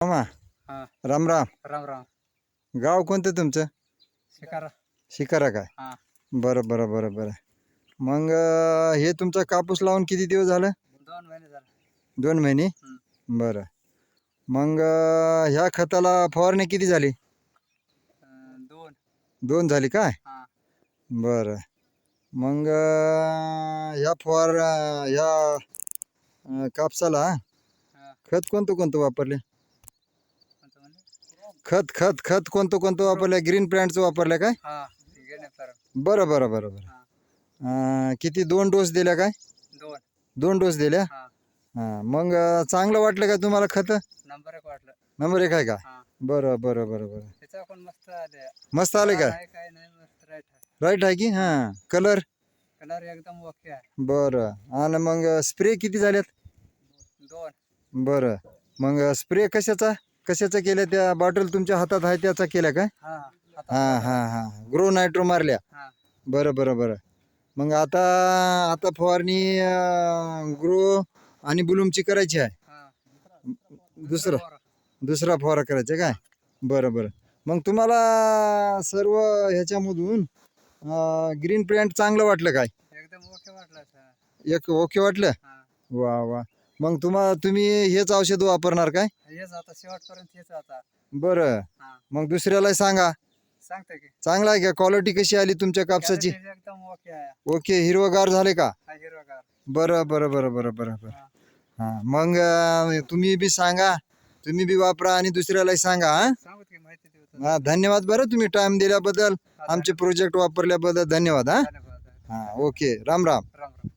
मामा हा राम राम. राम राम. गाव कोणतं तुमचं? शिकारा. शिकारा काय? हा बरं बरं बरं बरं. मग हे तुमचा कापूस लावून किती दिवस झालं? 2 महिने झाले. 2 महिने. बरं. मग ह्या खताला फवारणी किती झाली? 2. 2 झाली काय? हा बरं. मग ह्या ह्या कापसाला हा. खत कोणतं कोणतं वापरले? कोणतं म्हणले? खत खत खत कोणतं कोणतं वापरलं? ग्रीन प्लांटचं वापरलं काय? हा घेणे सर. बरं बरं बरं बरं. हा किती 2 डोस दिल्या काय? 2. 2 डोस दिल्या. हा हां मग चांगलं वाटलं का तुम्हाला खत? नंबर 1 वाटलं. नंबर 1 आहे का? हा बरं बरं बरं बरं. त्याचा पण मस्त आले. मस्त आले का? नाही काय नाही मस्त राईट आहे. राईट आहे की? हां कलर. कलर एकदम ओके आहे. बरं. आणि मग स्प्रे किती झाल्यात? 2. बरं. मग स्प्रे कशाचा केल्या? त्या बॉटल तुमच्या हातात आहे त्याचा केल्या काय? हा हां हां हां ग्रो नायट्रो मारल्या. हा बरं बरं बरं. मग आता आता फवारणी ग्रो आणि बुलूमची करायची आहे. हा दुसरा फवारा करायचा काय? बरं बरं. मग तुम्हाला सर्व ह्याच्यामधून ग्रीन प्लांट चांगलं वाटलं काय? एकदम ओके वाटलं सर. एक ओके वाटलं. हा वा वा. मग तुम्ही हेच औषध वापरणार काय? हेच आता शेवटपर्यंत हेच आता. बरं. हा मग दुसऱ्याला सांगा. सांगते की चांगला आहे का? क्वालिटी कशी आली तुमच्या कापसाची? Quality एकदम ओके आहे. ओके. हिरवगार झाले का? हा हिरवागार. बरं बरं बरं बरं बरं बरं. हा हां मग तुम्ही बी सांगा, तुम्ही बी वापरा आणि दुसऱ्यालाही सांगा. हां सांगू की माहिती देऊ. हां धन्यवाद बरं तुम्ही टाइम दिल्याबद्दल, आमचे प्रोजेक्ट वापरल्याबद्दल धन्यवाद. हां धन्यवाद. हां ओके. राम राम. राम राम.